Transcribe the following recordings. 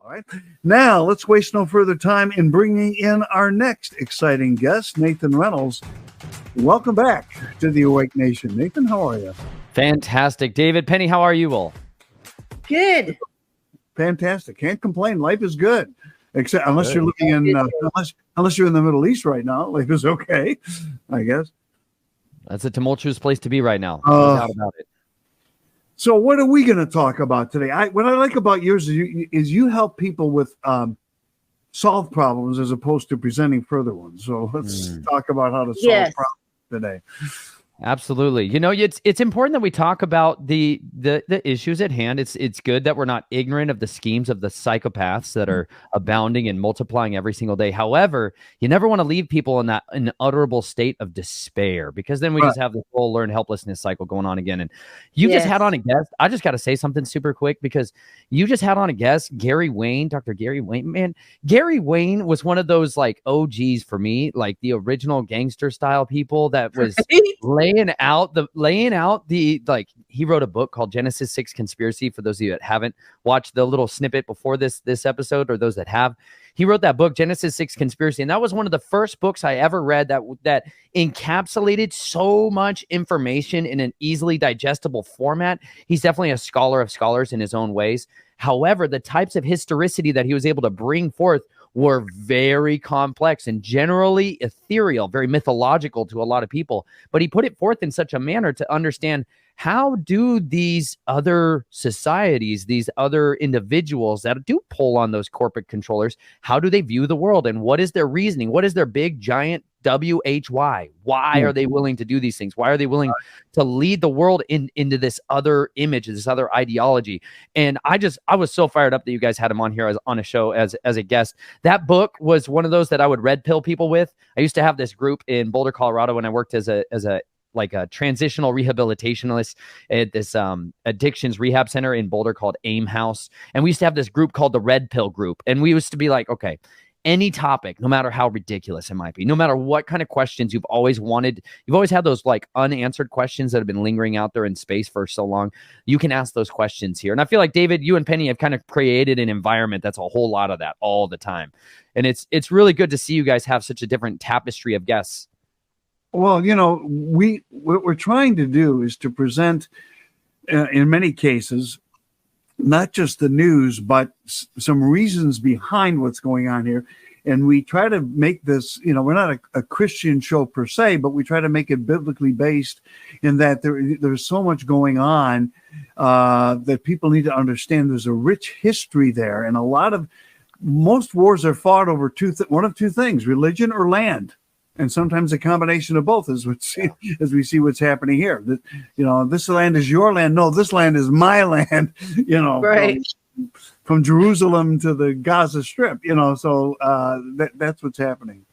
All right. Now, let's waste no further time in bringing in our next exciting guest, Nathan Reynolds. Welcome back to the Awake Nation. Nathan, how are you? Fantastic. David, Penny, how are you all? Good. Fantastic. Can't complain. Life is good. Except unless you're living in unless you're in the Middle East right now, life is okay, I guess. That's a tumultuous place to be right now. No doubt about it. So what are we going to talk about today? What I like about yours is you help people with solve problems as opposed to presenting further ones. So let's talk about how to solve problems today. Absolutely. You know, it's important that we talk about the issues at hand. It's good that we're not ignorant of the schemes of the psychopaths that are abounding and multiplying every single day. However, you never want to leave people in that unutterable state of despair, because then we just have this whole learned helplessness cycle going on again. And you just had on a guest. I just got to say something super quick, because you just had on a guest, Gary Wayne, Dr. Gary Wayne. Man, Gary Wayne was one of those like OGs for me, like the original gangster style people that was laying out the like, he wrote a book called Genesis 6 Conspiracy. For those of you that haven't watched the little snippet before this episode, or those that have, he wrote that book, Genesis 6 Conspiracy. And that was one of the first books I ever read that encapsulated so much information in an easily digestible format. He's definitely a scholar of scholars in his own ways. However, the types of historicity that he was able to bring forth were very complex and generally ethereal, very mythological to a lot of people. But he put it forth in such a manner to understand, how do these other societies, these other individuals that do pull on those corporate controllers, how do they view the world? And what is their reasoning? What is their big, giant WHY? Why are they willing to do these things? Why are they willing to lead the world into this other image, this other ideology? And I was so fired up that you guys had him on here on a show as a guest. That book was one of those that I would red pill people with. I used to have this group in Boulder, Colorado, when I worked as a transitional rehabilitationist at this addictions rehab center in Boulder called AIM House. And we used to have this group called the Red Pill Group. And we used to be like, okay, any topic, no matter how ridiculous it might be, no matter what kind of questions you've always had those like unanswered questions that have been lingering out there in space for so long, you can ask those questions here. And I feel like, David, you and Penny have kind of created an environment that's a whole lot of that all the time. And it's really good to see you guys have such a different tapestry of guests. Well, you know, what we're trying to do is to present, in many cases, not just the news, but some reasons behind what's going on here. And we try to make this, you know, we're not a Christian show per se, but we try to make it biblically based, in that there's so much going on that people need to understand. There's a rich history there. And most wars are fought over one of two things, religion or land. And sometimes a combination of both, as we see what's happening here. That, you know, this land is your land. No, this land is my land. You know, right. From Jerusalem to the Gaza Strip. You know, so that's what's happening.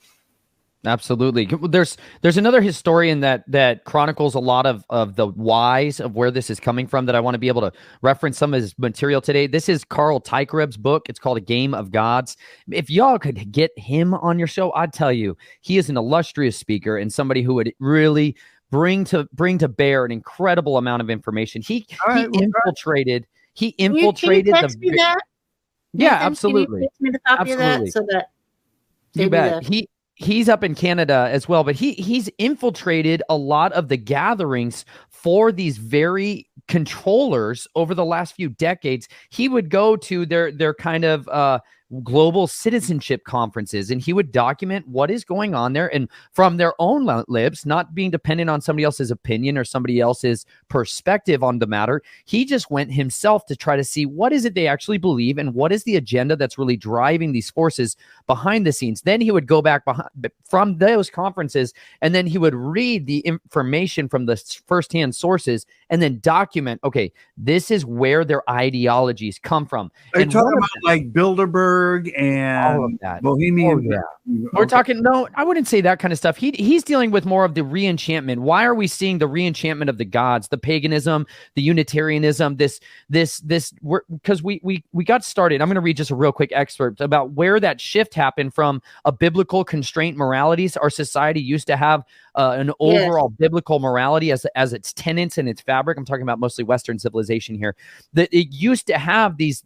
Absolutely. There's another historian that chronicles a lot of the whys of where this is coming from that I want to be able to reference some of his material today. This is Carl Teichreb's book. It's called A Game of Gods. If y'all could get him on your show, I'd tell you, he is an illustrious speaker and somebody who would really bring to bear an incredible amount of information. He infiltrated Can you text me that? Yeah, Nathan, absolutely. Can you text me the copy of that so that you bet. He's up in Canada as well, but he's infiltrated a lot of the gatherings for these very controllers over the last few decades. He would go to their kind of global citizenship conferences, and he would document what is going on there, and from their own lips, not being dependent on somebody else's opinion or somebody else's perspective on the matter. He just went himself to try to see what is it they actually believe and what is the agenda that's really driving these forces behind the scenes. Then he would go back from those conferences, and then he would read the information from the firsthand sources and then document, okay, this is where their ideologies come from. Are you talking about like Bilderberg and all of that. Bohemian? Oh, yeah. We're talking, no, I wouldn't say that kind of stuff. He's dealing with more of the re-enchantment. Why are we seeing the re-enchantment of the gods, the paganism, the Unitarianism, because we got started. I'm going to read just a real quick excerpt about where that shift happened from a biblical constraint moralities. Our society used to have an overall biblical morality as its tenets and its fabric. I'm talking about mostly Western civilization here. That it used to have these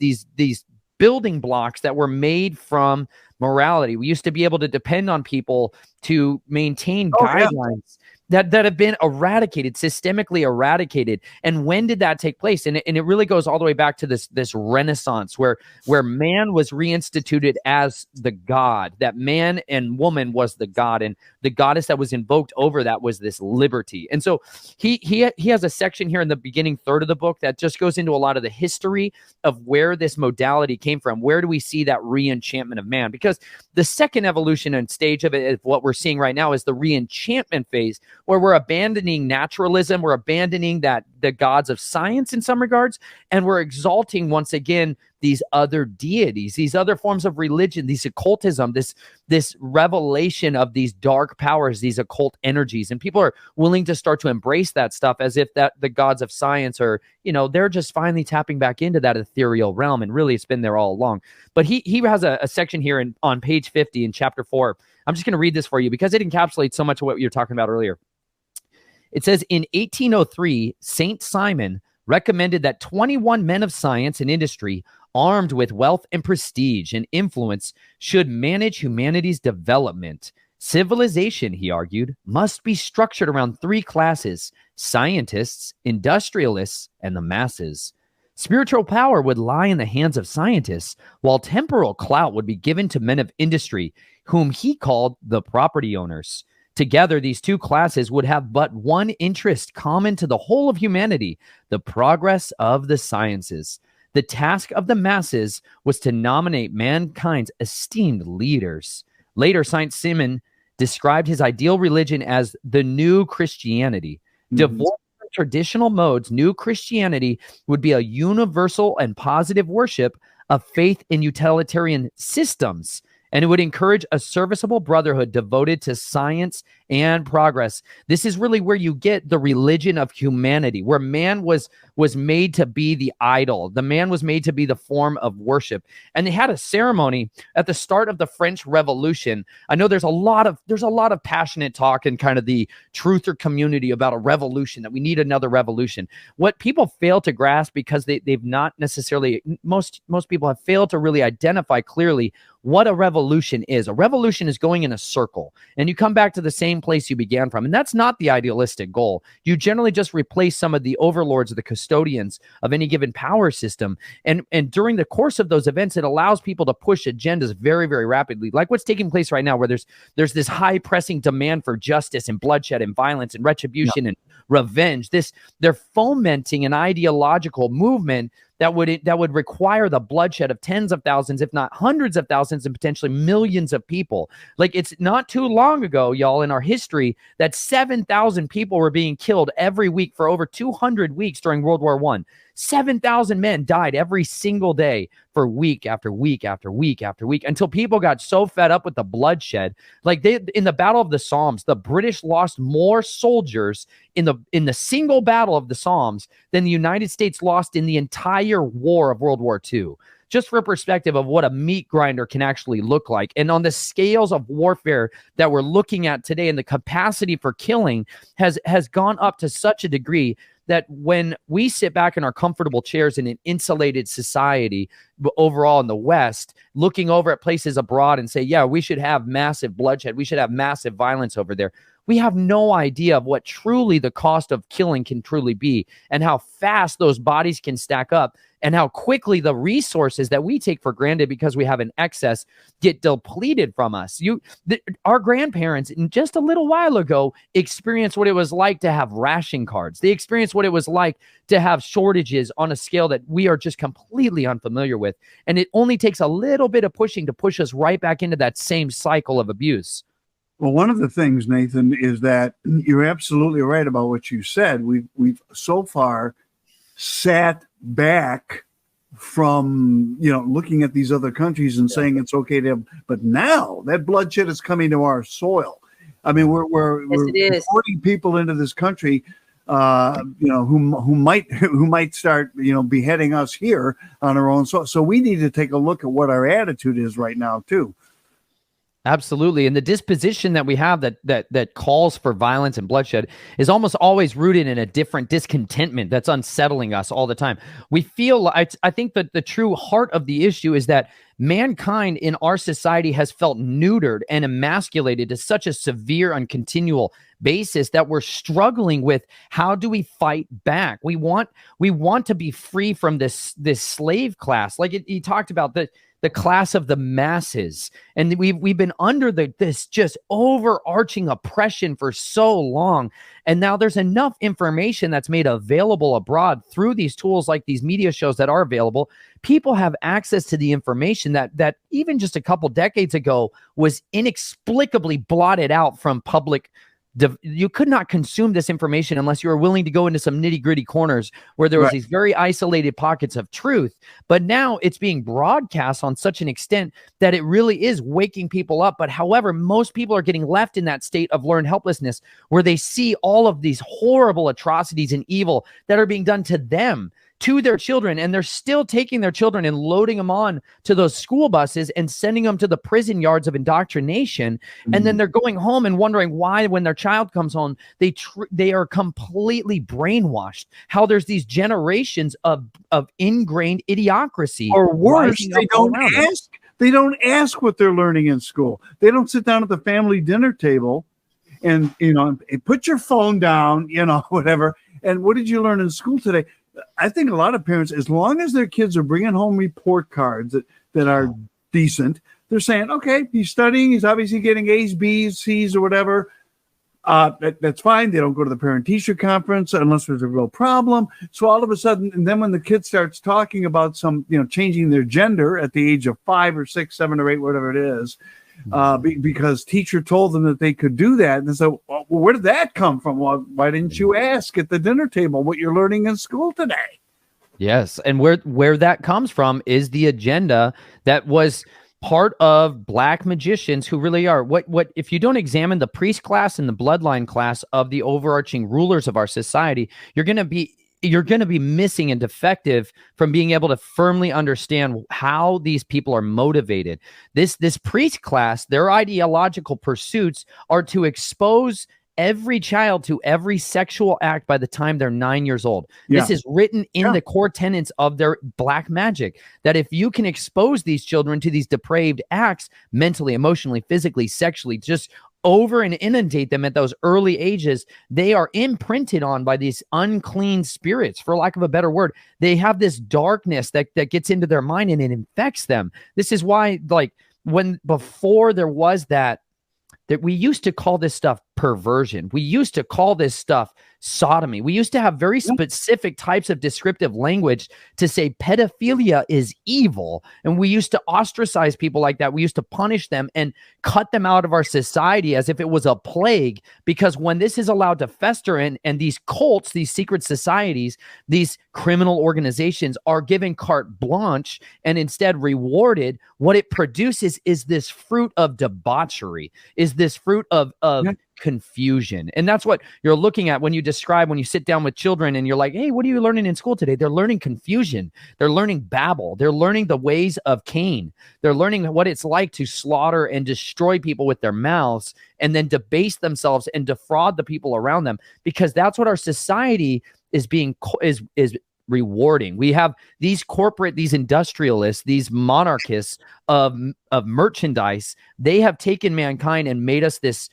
building blocks that were made from morality. We used to be able to depend on people to maintain guidelines that have been eradicated, systemically eradicated. And when did that take place? And it really goes all the way back to this Renaissance, where man was reinstituted as the god, that man and woman was the god, and the goddess that was invoked over that was this liberty. And so he has a section here in the beginning third of the book that just goes into a lot of the history of where this modality came from. Where do we see that re-enchantment of man? Because the second evolution and stage of it, what we're seeing right now, is the re-enchantment phase, where we're abandoning naturalism, we're abandoning the gods of science in some regards, and we're exalting once again these other deities, these other forms of religion, these occultism, this revelation of these dark powers, these occult energies. And people are willing to start to embrace that stuff as if that the gods of science are, they're just finally tapping back into that ethereal realm. And really, it's been there all along. But he has a section here on page 50 in chapter 4. I'm just going to read this for you because it encapsulates so much of what you were talking about earlier. It says, in 1803, Saint Simon recommended that 21 men of science and industry, armed with wealth and prestige and influence, should manage humanity's development. Civilization, he argued, must be structured around three classes: scientists, industrialists, and the masses. Spiritual power would lie in the hands of scientists, while temporal clout would be given to men of industry, whom he called the property owners. Together, these two classes would have but one interest common to the whole of humanity: the progress of the sciences. The task of the masses was to nominate mankind's esteemed leaders. Later, Saint Simon described his ideal religion as the new Christianity. Divorced from traditional modes, new Christianity would be a universal and positive worship of faith in utilitarian systems, and it would encourage a serviceable brotherhood devoted to science and progress. This is really where you get the religion of humanity, where man was made to be the idol. The man was made to be the form of worship. And they had a ceremony at the start of the French Revolution. I know there's a lot of passionate talk in kind of the truther community about a revolution, that we need another revolution. What people fail to grasp, because they've not necessarily, most people have failed to really identify clearly what a revolution is. A revolution is going in a circle, and you come back to the same place you began from. And that's not the idealistic goal. You generally just replace some of the overlords or the custodians of any given power system. And during the course of those events, it allows people to push agendas very, very rapidly, like what's taking place right now, where there's this high pressing demand for justice and bloodshed and violence and retribution and revenge. They're fomenting an ideological movement that would require the bloodshed of tens of thousands, if not hundreds of thousands, and potentially millions of people. Like, it's not too long ago, y'all, in our history, that 7,000 people were being killed every week for over 200 weeks during World War I. 7,000 men died every single day for week after week after week after week, until people got so fed up with the bloodshed. Like, in the Battle of the Somme, the British lost more soldiers in the single battle of the Somme than the United States lost in the entire war of World War II. Just for perspective of what a meat grinder can actually look like. And on the scales of warfare that we're looking at today, and the capacity for killing has gone up to such a degree that when we sit back in our comfortable chairs in an insulated society overall in the West, looking over at places abroad and say, yeah, we should have massive bloodshed, we should have massive violence over there, we have no idea of what truly the cost of killing can truly be, and how fast those bodies can stack up, and how quickly the resources that we take for granted because we have an excess get depleted from us. Our grandparents, just a little while ago, experienced what it was like to have ration cards. They experienced what it was like to have shortages on a scale that we are just completely unfamiliar with. And it only takes a little bit of pushing to push us right back into that same cycle of abuse. Well, one of the things, Nathan, is that you're absolutely right about what you said. We've so far sat back from looking at these other countries and saying it's okay to have, but now that bloodshed is coming to our soil. I mean, we're importing people into this country, who might start beheading us here on our own soil. So we need to take a look at what our attitude is right now too. Absolutely. And the disposition that we have that calls for violence and bloodshed is almost always rooted in a different discontentment that's unsettling us all the time. We feel, I think that the true heart of the issue is that mankind in our society has felt neutered and emasculated to such a severe and continual basis that we're struggling with how do we fight back. We want to be free from this slave class. Like he talked about the class of the masses, and we've been under this just overarching oppression for so long, and now there's enough information that's made available abroad through these tools like these media shows that are available. People have access to the information that even just a couple decades ago was inexplicably blotted out from public. You could not consume this information unless you were willing to go into some nitty-gritty corners where there was these very isolated pockets of truth. But now it's being broadcast on such an extent that it really is waking people up. But however, most people are getting left in that state of learned helplessness where they see all of these horrible atrocities and evil that are being done to them, to their children, and they're still taking their children and loading them on to those school buses and sending them to the prison yards of indoctrination. And then they're going home and wondering why, when their child comes home, they are completely brainwashed. How there's these generations of ingrained idiocracy, or worse, they don't ask what they're learning in school. They don't sit down at the family dinner table and put your phone down, whatever. And what did you learn in school today? I think a lot of parents, as long as their kids are bringing home report cards that are decent, they're saying, okay, he's studying, he's obviously getting A's, B's, C's, or whatever. That's fine. They don't go to the parent-teacher conference unless there's a real problem. So all of a sudden, and then when the kid starts talking about some, changing their gender at the age of 5 or 6, 7 or 8, whatever it is, because teacher told them that they could do that. And so, well, where did that come from? Well, why didn't you ask at the dinner table what you're learning in school today? Yes. And where that comes from is the agenda that was part of black magicians who really are what if you don't examine the priest class and the bloodline class of the overarching rulers of our society, you're going to be missing and defective from being able to firmly understand how these people are motivated. This priest class, their ideological pursuits are to expose every child to every sexual act by the time they're 9 years old. Yeah. This is written in the core tenets of their black magic, that if you can expose these children to these depraved acts, mentally, emotionally, physically, sexually, just over and inundate them at those early ages, they are imprinted on by these unclean spirits, for lack of a better word. They have this darkness that gets into their mind and it infects them. This is why, before there was that we used to call this stuff perversion. We used to call this stuff sodomy. We used to have very specific types of descriptive language to say pedophilia is evil. And we used to ostracize people like that. We used to punish them and cut them out of our society as if it was a plague, because when this is allowed to fester and these cults, these secret societies, these criminal organizations are given carte blanche and instead rewarded, what it produces is this fruit of debauchery, is this fruit of confusion. And that's what you're looking at when you sit down with children and you're like, hey, what are you learning in school today? They're learning confusion. They're learning Babel. They're learning the ways of Cain. They're learning what it's like to slaughter and destroy people with their mouths and then debase themselves and defraud the people around them, because that's what our society is rewarding. We have these industrialists, these monarchists of merchandise. They have taken mankind and made us this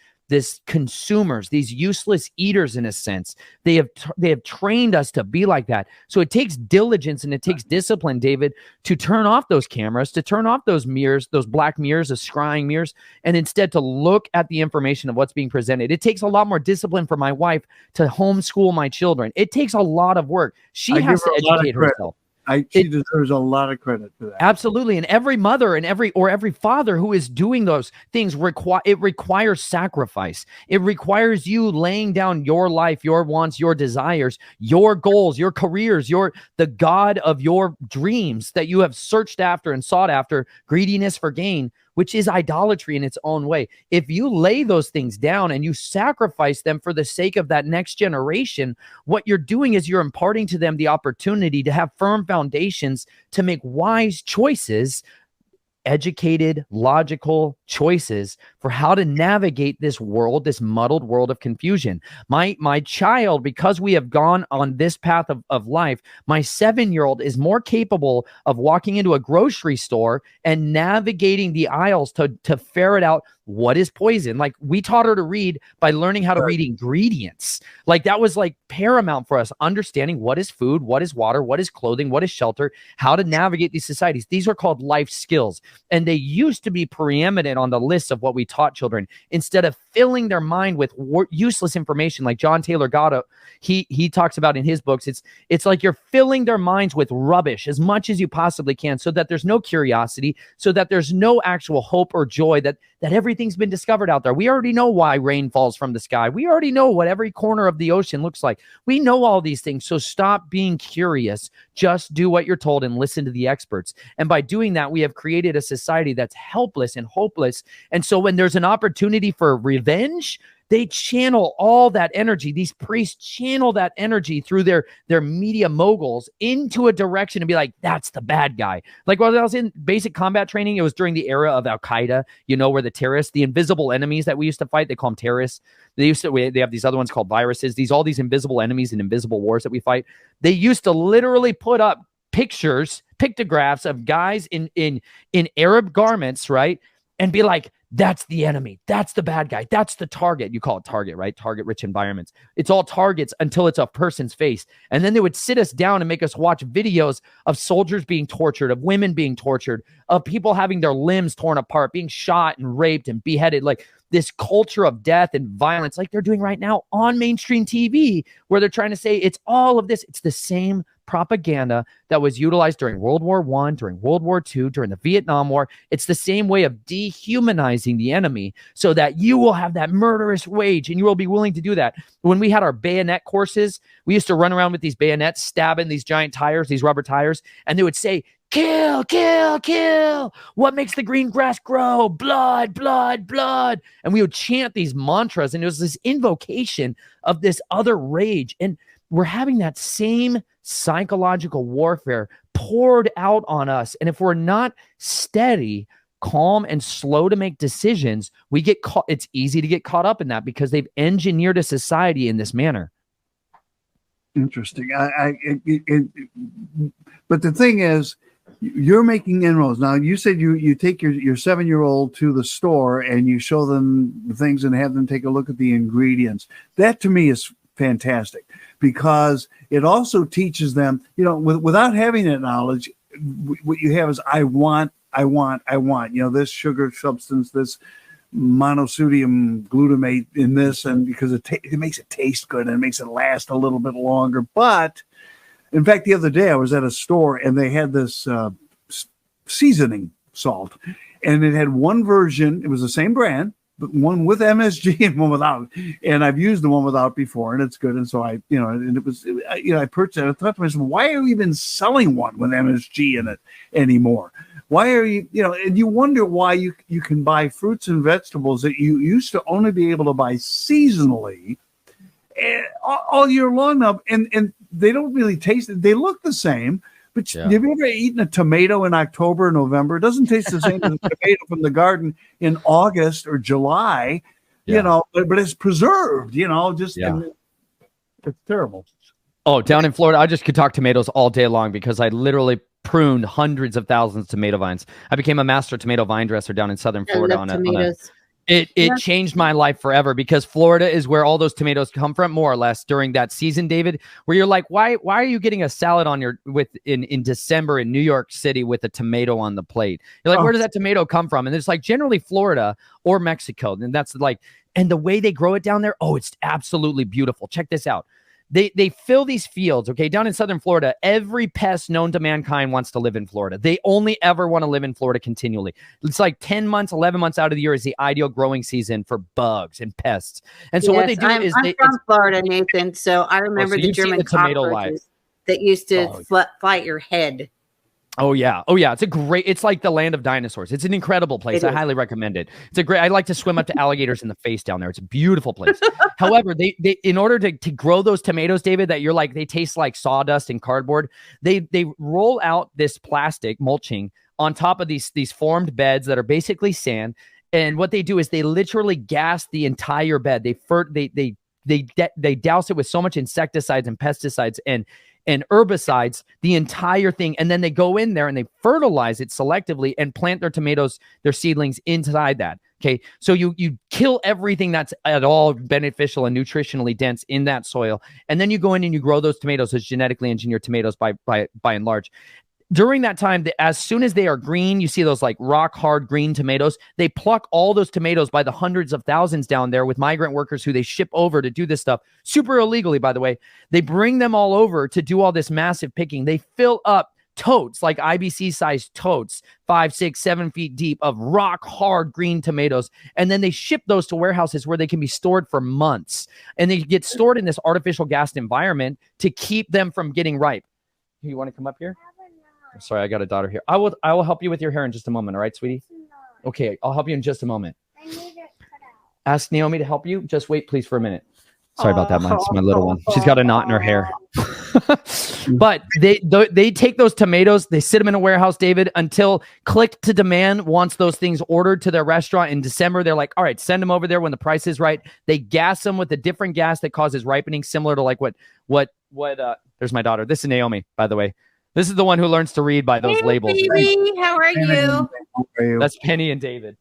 consumers, these useless eaters in a sense. They have trained us to be like that. So it takes diligence and it takes discipline, David, to turn off those cameras, to turn off those mirrors, those black mirrors, those scrying mirrors, and instead to look at the information of what's being presented. It takes a lot more discipline for my wife to homeschool my children. It takes a lot of work. She has to educate herself. She deserves a lot of credit for that. Absolutely. And every mother and every father who is doing those things requires sacrifice. It requires you laying down your life, your wants, your desires, your goals, your careers, the God of your dreams that you have searched after and sought after, greediness for gain, which is idolatry in its own way. If you lay those things down and you sacrifice them for the sake of that next generation, what you're doing is you're imparting to them the opportunity to have firm foundations to make wise choices educated, logical choices for how to navigate this world, this muddled world of confusion. My child, because we have gone on this path of life, my 7-year-old is more capable of walking into a grocery store and navigating the aisles to ferret out what is poison. Like, we taught her to read by learning how to read ingredients. Like, that was like paramount for us, understanding what is food, what is water, what is clothing, what is shelter, how to navigate these societies. These are called life skills. And they used to be preeminent on the list of what we taught children, instead of filling their mind with useless information. Like John Taylor Gatto, he talks about in his books, it's like you're filling their minds with rubbish as much as you possibly can, so that there's no curiosity, so that there's no actual hope or joy that everything's been discovered out there. We already know why rain falls from the sky. We already know what every corner of the ocean looks like. We know all these things. So stop being curious. Just do what you're told and listen to the experts. And by doing that, we have created a society that's helpless and hopeless. And so when there's an opportunity for revenge, they channel all that energy. These priests channel that energy through their media moguls into a direction and be like, that's the bad guy. Like, when I was in basic combat training, it was during the era of Al-Qaeda, where the terrorists, the invisible enemies that we used to fight, they call them terrorists. They have these other ones called viruses. All these invisible enemies and invisible wars that we fight. They used to literally put up pictographs of guys in Arab garments, right? And be like, that's the enemy. That's the bad guy. That's the target. You call it target, right? Target-rich environments. It's all targets until it's a person's face. And then they would sit us down and make us watch videos of soldiers being tortured, of women being tortured, of people having their limbs torn apart, being shot and raped and beheaded. Like, this culture of death and violence, like they're doing right now on mainstream TV, where they're trying to say it's all of this. It's the same propaganda that was utilized during World War I, during World War II, during the Vietnam War. It's the same way of dehumanizing the enemy so that you will have that murderous rage and you will be willing to do that. When we had our bayonet courses, we used to run around with these bayonets, stabbing these giant tires, these rubber tires, and they would say, kill, kill, kill. What makes the green grass grow? Blood, blood, blood. And we would chant these mantras, and it was this invocation of this other rage. And we're having that same psychological warfare poured out on us. And if we're not steady, calm, and slow to make decisions, we get caught. It's easy to get caught up in that because they've engineered a society in this manner. Interesting. But the thing is, you're making inroads. Now, you said you take your 7-year-old to the store and you show them the things and have them take a look at the ingredients. That to me is fantastic, because it also teaches them, without having that knowledge, what you have is I want, this sugar substance, this monosodium glutamate in this, and because it makes it taste good and it makes it last a little bit longer. But in fact, the other day I was at a store and they had this seasoning salt, and it had one version. It was the same brand, but one with MSG and one without. And I've used the one without before, and it's good. And so I purchased it. I thought to myself, why are we even selling one with MSG in it anymore? Why are you, and you wonder why you can buy fruits and vegetables that you used to only be able to buy seasonally all year long now, and they don't really taste it. They look the same, but have you ever eaten a tomato in October or November? It doesn't taste the same as a tomato from the garden in August or July, but it's preserved, and it's terrible. Oh, down in Florida, I just could talk tomatoes all day long because I literally pruned hundreds of thousands of tomato vines. I became a master tomato vine dresser down in southern Florida. It changed my life forever, because Florida is where all those tomatoes come from, more or less, during that season, David, where you're like, why are you getting a salad on in December in New York City with a tomato on the plate? You're like, where does that tomato come from? And it's like generally Florida or Mexico. And that's like, and the way they grow it down there, it's absolutely beautiful. Check this out. They fill these fields, okay? Down in southern Florida, every pest known to mankind wants to live in Florida. They only ever want to live in Florida continually. It's like 10 months, 11 months out of the year is the ideal growing season for bugs and pests. And so what they do is I'm from Florida, Nathan, so I remember the German cockroaches that used to fight your head. Oh yeah. It's like the land of dinosaurs. It's an incredible place. I highly recommend it. I like to swim up to alligators in the face down there. It's a beautiful place. However, they in order to grow those tomatoes, David, that you're like, they taste like sawdust and cardboard. They roll out this plastic mulching on top of these formed beds that are basically sand. And what they do is they literally gas the entire bed. They douse it with so much insecticides and pesticides and herbicides, the entire thing. And then they go in there and they fertilize it selectively and plant their tomatoes, their seedlings inside that. Okay. So you kill everything that's at all beneficial and nutritionally dense in that soil. And then you go in and you grow those tomatoes as genetically engineered tomatoes by and large. During that time, as soon as they are green, you see those like rock hard green tomatoes. They pluck all those tomatoes by the hundreds of thousands down there with migrant workers who they ship over to do this stuff, super illegally, by the way. They bring them all over to do all this massive picking. They fill up totes, like IBC-sized totes, 5, 6, 7 feet deep of rock hard green tomatoes. And then they ship those to warehouses where they can be stored for months. And they get stored in this artificial gassed environment to keep them from getting ripe. You want to come up here? Sorry, I got a daughter here. I will help you with your hair in just a moment. All right, sweetie? Okay, I'll help you in just a moment. I need it cut out. Ask Naomi to help you. Just wait, please, for a minute. Sorry about that. It's my little one. She's got a knot in her hair. But they take those tomatoes, they sit them in a warehouse, David, until Click to Demand wants those things ordered to their restaurant in December. They're like, all right, send them over there when the price is right. They gas them with a different gas that causes ripening, similar to like what there's my daughter. This is Naomi, by the way. This is the one who learns to read by those labels. Baby, how are you? That's Penny and David.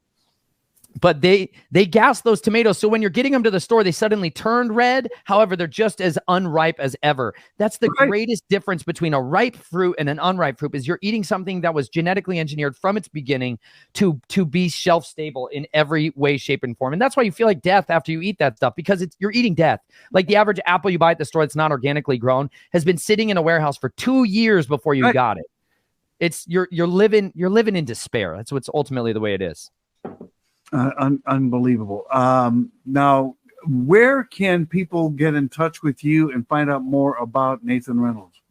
But they gas those tomatoes. So when you're getting them to the store, they suddenly turned red. However, they're just as unripe as ever. That's the greatest difference between a ripe fruit and an unripe fruit is you're eating something that was genetically engineered from its beginning to be shelf stable in every way, shape, and form. And that's why you feel like death after you eat that stuff, because you're eating death. Like the average apple you buy at the store that's not organically grown has been sitting in a warehouse for 2 years before you got it. It's you're living in despair. That's what's ultimately the way it is. Unbelievable. Now, where can people get in touch with you and find out more about Nathan Reynolds?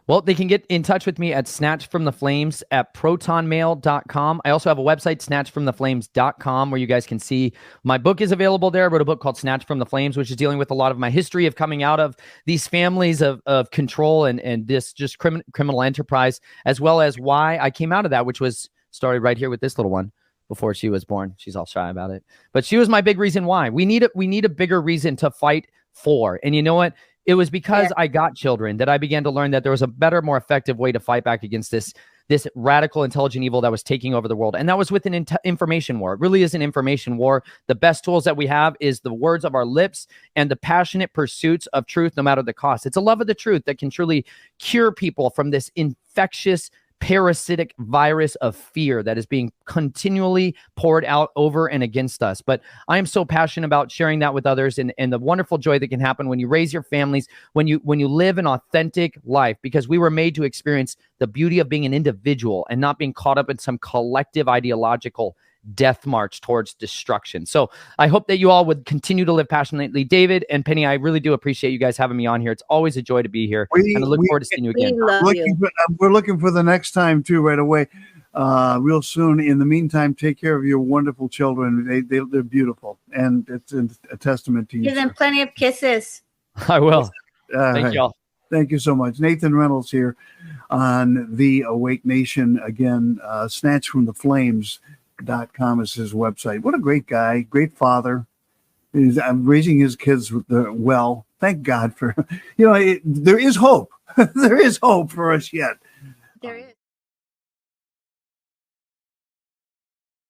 Well, they can get in touch with me at Snatched from the Flames at protonmail.com. I also have a website, snatchedfromtheflames.com, where you guys can see my book is available there. I wrote a book called Snatched from the Flames, which is dealing with a lot of my history of coming out of these families of control and this just criminal enterprise, as well as why I came out of that, which was started right here with this little one. Before she was born. She's all shy about it. But she was my big reason why. We need a bigger reason to fight for. And you know what? It was because I got children that I began to learn that there was a better, more effective way to fight back against this radical, intelligent evil that was taking over the world. And that was with an information war. It really is an information war. The best tools that we have is the words of our lips and the passionate pursuits of truth, no matter the cost. It's a love of the truth that can truly cure people from this infectious, parasitic virus of fear that is being continually poured out over and against us. But I am so passionate about sharing that with others and the wonderful joy that can happen when you raise your families, when you live an authentic life, because we were made to experience the beauty of being an individual and not being caught up in some collective ideological death march towards destruction. So I hope that you all would continue to live passionately. David and Penny, I really do appreciate you guys having me on here. It's always a joy to be here. And I look forward to seeing you again. We're looking for the next time too, right away, real soon. In the meantime, take care of your wonderful children. They're beautiful, and it's a testament to you. Give them plenty of kisses. I will. Thank y'all. Thank you so much. Nathan Reynolds here on The Awake Nation. Again, Snatched from the Flames.com is his website. What a great guy, great father. He's raising his kids well. Thank God for, there is hope. There is hope for us yet. There is.